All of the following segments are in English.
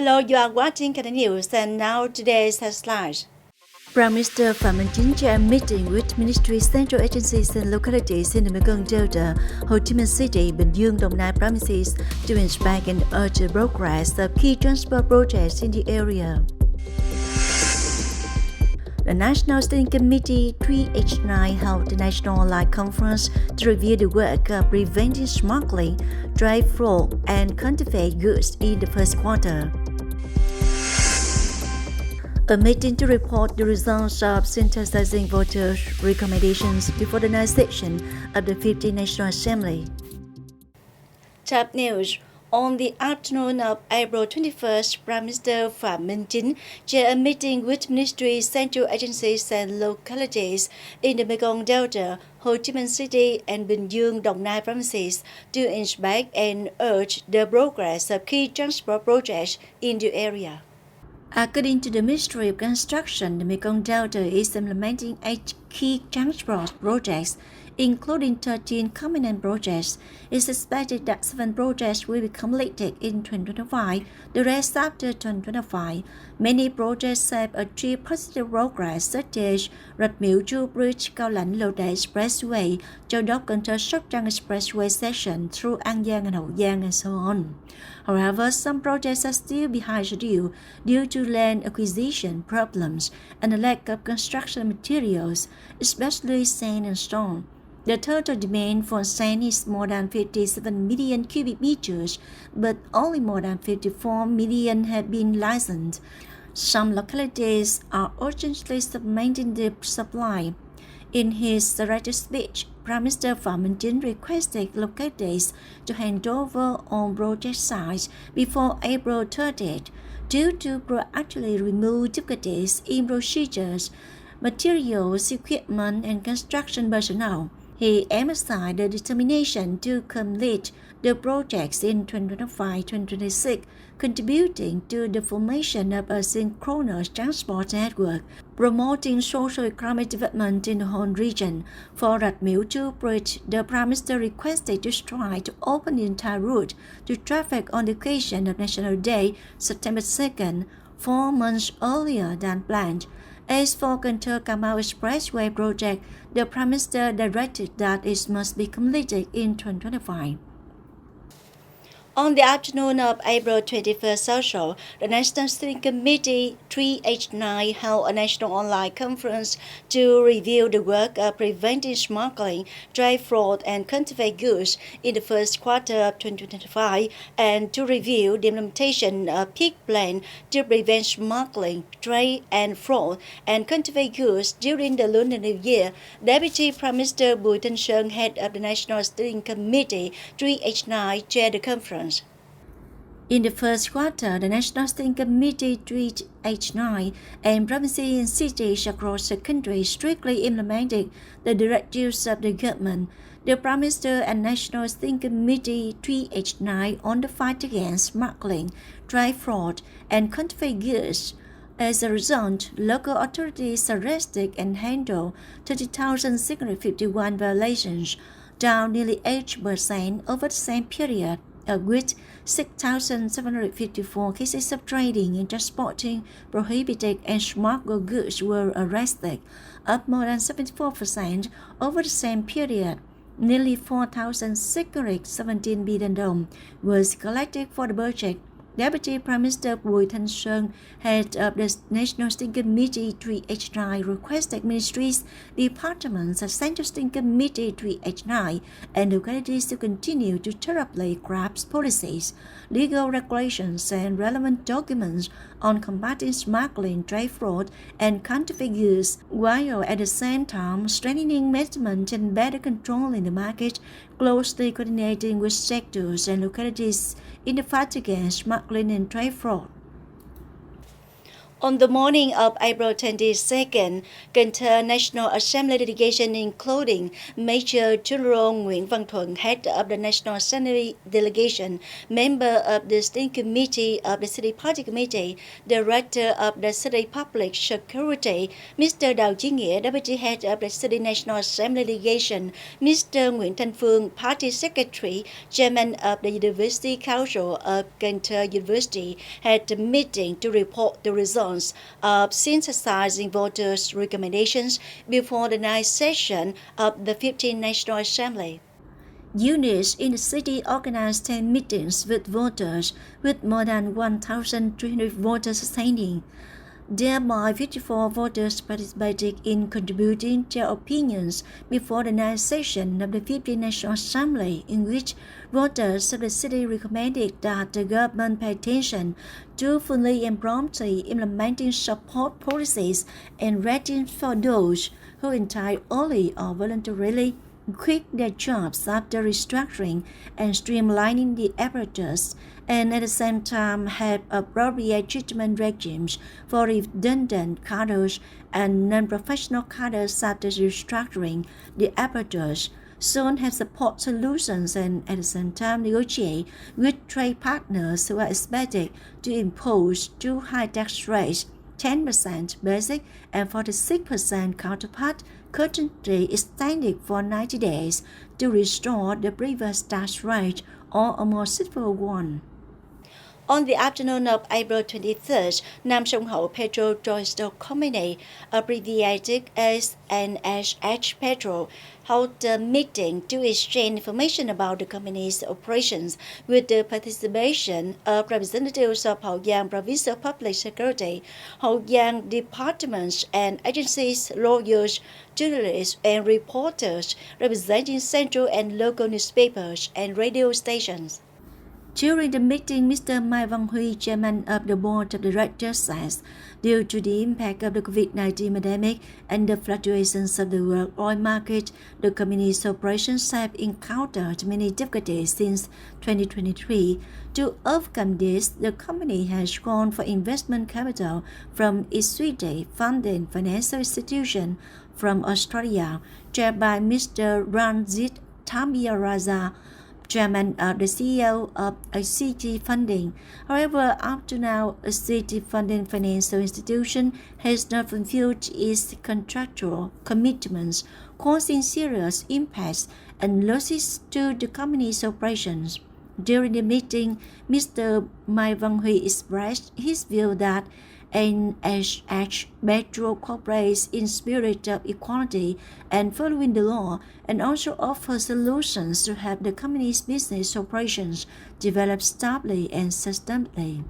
Hello, you are watching Kênh News and now today's headlines. Prime Minister Phạm Minh Chính chair a meeting with ministry, central agencies and localities in the Mekong Delta, Ho Chi Minh City, Bình Dương, Đồng Nai provinces to inspect and urge the progress of key transport projects in the area. The National Steering Committee 3H9 held the National Online Conference to review the work of preventing smuggling, trade fraud, and counterfeit goods in the first quarter. A meeting to report the results of synthesizing voters' recommendations before the next session of the 15th National Assembly. Top news. On the afternoon of April 21st, Prime Minister Phạm Minh Chính chaired a meeting with ministries, central agencies and localities in the Mekong Delta, Ho Chi Minh City and Bình Dương, Đồng Nai provinces to inspect and urge the progress of key transport projects in the area. According to the Ministry of Construction, the Mekong Delta is implementing 8 key transport projects, including 13 commitment projects. It's expected that 7 projects will be completed in 2025, the rest after 2025. Many projects have achieved positive progress, such as Rạch Miễu Chu Bridge, Cao Lãnh Lộ Đại Expressway, Châu Đốc Cần Thơ Sóc Trăng Expressway section through An Giang and Hậu Giang, and so on. However, some projects are still behind schedule due to land acquisition problems and a lack of construction materials, especially sand and stone. The total demand for sand is more than 57 million cubic meters, but only more than 54 million have been licensed. Some localities are urgently supplementing the supply. In his directed speech, Prime Minister Phạm Minh Chính requested localities to hand over all project sites before April 30th due to proactively remove difficulties in procedures, materials, equipment, and construction personnel. He emphasized the determination to complete the projects in 2025-2026, contributing to the formation of a synchronous transport network, promoting socio-economic development in the whole region. For Rạch Miễu Chu Bridge, the Prime Minister requested to strive to open the entire route to traffic on the occasion of National Day, September 2nd, 4 months earlier than planned. As for Cần Thơ Cà Mau Expressway project, the Prime Minister directed that it must be completed in 2025. On the afternoon of April 21st also, the National Steering Committee 3H9 held a national online conference to review the work of preventing smuggling, trade fraud, and counterfeit goods in the first quarter of 2025 and to review the implementation of peak plan to prevent smuggling, trade and fraud, and counterfeit goods during the Lunar New Year. Deputy Prime Minister Bùi Thanh Sơn, head of the National Steering Committee 3H9, chaired the conference. In the first quarter, the National Steering Committee 3H9 and provinces and cities across the country strictly implemented the directives of the government. The Prime Minister and National Steering Committee 3H9 on the fight against smuggling, trade fraud, and counterfeit goods. As a result, local authorities arrested and handled 30,651 violations, down nearly 8% over the same period, of which 6,754 cases of trading and transporting prohibited and smuggled goods were arrested, up more than 74% over the same period. Nearly 4,617 billion đồng was collected for the budget. Deputy Prime Minister Bùi Thanh Sơn, head of the National Steering Committee 3H9, requested ministries, departments, and Central Steering Committee 3H9 and localities to continue to thoroughly grasp policies, legal regulations, and relevant documents on combating smuggling, trade fraud, and counterfeit goods, while at the same time strengthening management and better controlling the market, closely coordinating with sectors and localities in the fight against smuggling and trade fraud. On the morning of April 22nd, Cần Thơ National Assembly delegation, including Major General Nguyễn Văn Thuận, head of the National Assembly delegation, member of the Steering Committee of the City Party Committee, Director of the City Public Security, Mr. Đào Chí Nghĩa, Deputy Head of the City National Assembly delegation, Mr. Nguyễn Thanh Phương, Party Secretary, Chairman of the University Council of Cần Thơ University, had a meeting to report the results of synthesizing voters' recommendations before the ninth session of the 15th National Assembly. Units in the city organized 10 meetings with voters, with more than 1,300 voters attending. Thereby, 54 voters participated in contributing their opinions before the ninth session of the 15th National Assembly, in which voters of the city recommended that the government pay attention to fully and promptly implementing support policies and ratings for those who entirely or voluntarily quit their jobs after restructuring and streamlining the apparatus, and at the same time have appropriate treatment regimes for redundant cadres and non-professional cadres after restructuring the apparatus, soon have support solutions and at the same time negotiate with trade partners who are expected to impose too high tax rates, 10% basic and 46% counterpart, currently extended for 90 days to restore the previous tax rate or a more suitable one. On the afternoon of April 23rd, Nam Sông Hậu Petro Joint Company, abbreviated as NSH Petro, held a meeting to exchange information about the company's operations with the participation of representatives of Hậu Giang Provincial Public Security, Hậu Giang departments and agencies, lawyers, journalists, and reporters representing central and local newspapers and radio stations. During the meeting, Mr. Mai Văn Huy, chairman of the board of directors, says, due to the impact of the COVID-19 pandemic and the fluctuations of the world oil market, the company's operations have encountered many difficulties since 2023. To overcome this, the company has gone for investment capital from its Swedish funded financial institution from Australia, chaired by Mr. Ranjit Thamiyaraja, chairman of the CEO of ACT Funding. However, up to now, ACT Funding financial institution has not fulfilled its contractual commitments, causing serious impacts and losses to the company's operations. During the meeting, Mr. Mai Văn Huy expressed his view that NSH Petro cooperates in spirit of equality and following the law, and also offers solutions to have the company's business operations develop stably and sustainably.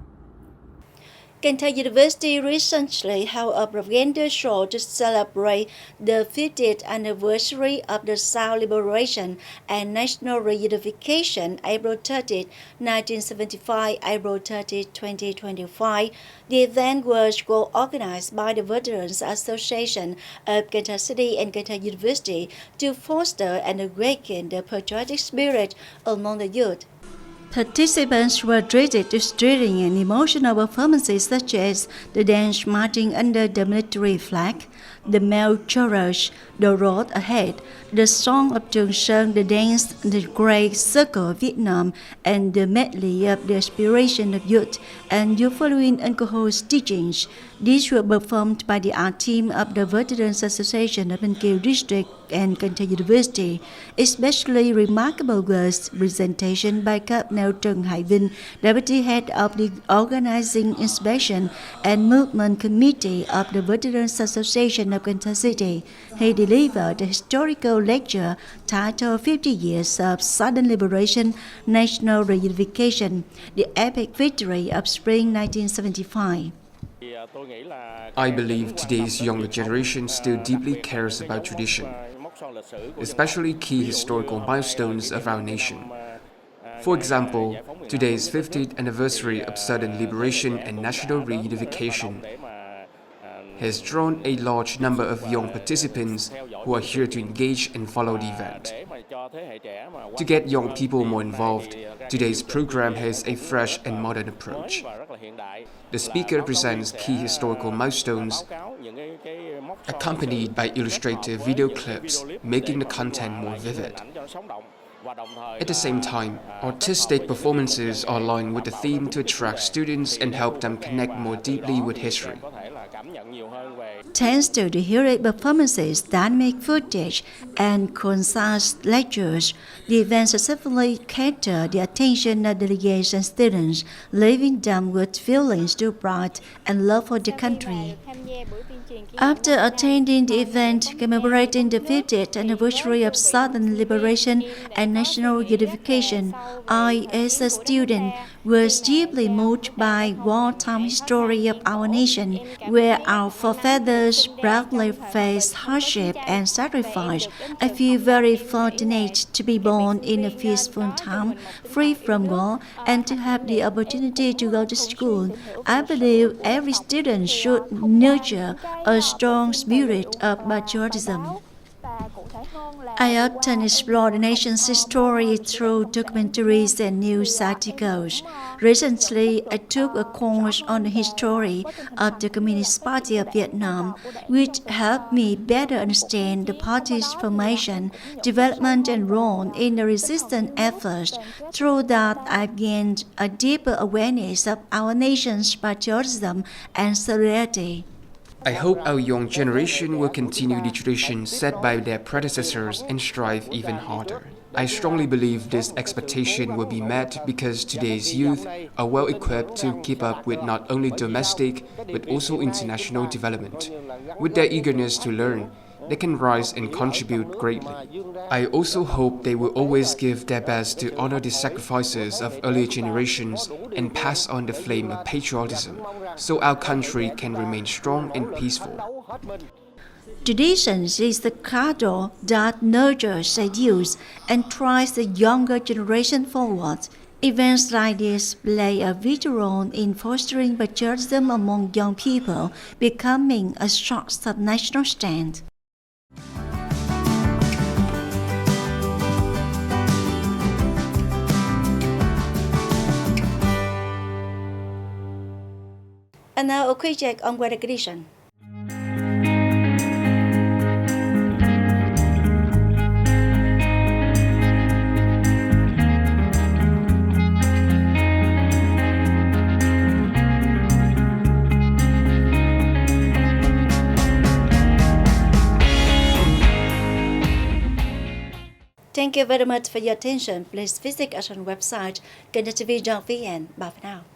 Cần Thơ University recently held a propaganda show to celebrate the 50th anniversary of the South Liberation and National Reunification, April 30, 1975, April 30, 2025. The event was co-organized by the Veterans Association of Cần Thơ City and Cần Thơ University to foster and awaken the patriotic spirit among the youth. Participants were treated to thrilling and emotional performances such as the dance marching under the military flag, the male chorus, the road ahead, the song of Trường Sơn, the dance, the Great Circle of Vietnam, and the medley of the aspiration of youth and youth following Uncle's teachings. These were performed by the art team of the Veterans Association of Tân Kiều District and Cần Thơ University. Especially remarkable was presentation by Colonel Trần Hải Vinh, Deputy Head of the Organizing Inspection and Movement Committee of the Veterans Association of Cần Thơ City. He delivered a historical lecture titled 50 Years of Southern Liberation, National Reunification, the Epic Victory of Spring 1975. I believe today's younger generation still deeply cares about tradition, especially key historical milestones of our nation. For example, today's 50th anniversary of Southern Liberation and National Reunification has drawn a large number of young participants who are here to engage and follow the event. To get young people more involved, today's program has a fresh and modern approach. The speaker presents key historical milestones, accompanied by illustrative video clips, making the content more vivid. At the same time, artistic performances are aligned with the theme to attract students and help them connect more deeply with history. Thanks to the heroic performances, dynamic footage, and concise lectures, the event successfully captured the attention of delegates and students, leaving them with feelings of pride and love for the country. After attending the event commemorating the 50th anniversary of Southern liberation and national unification, I, as a student, was deeply moved by wartime history of our nation, where our forefathers bravely faced hardship and sacrifice. I feel very fortunate to be born in a peaceful time, free from war, and to have the opportunity to go to school. I believe every student should nurture a strong spirit of patriotism. I often explore the nation's history through documentaries and news articles. Recently, I took a course on the history of the Communist Party of Vietnam, which helped me better understand the party's formation, development, and role in the resistance efforts. Through that, I gained a deeper awareness of our nation's patriotism and solidarity. I hope our young generation will continue the tradition set by their predecessors and strive even harder. I strongly believe this expectation will be met because today's youth are well equipped to keep up with not only domestic but also international development. With their eagerness to learn, they can rise and contribute greatly. I also hope they will always give their best to honor the sacrifices of earlier generations and pass on the flame of patriotism, so our country can remain strong and peaceful. Traditions is the cradle that nurtures the youth and drives the younger generation forward. Events like this play a vital role in fostering patriotism among young people, becoming a source of national strength. And now a quick check on weather condition. Thank you very much for your attention. Please visit us on website kênh TV.vn. Bye for now.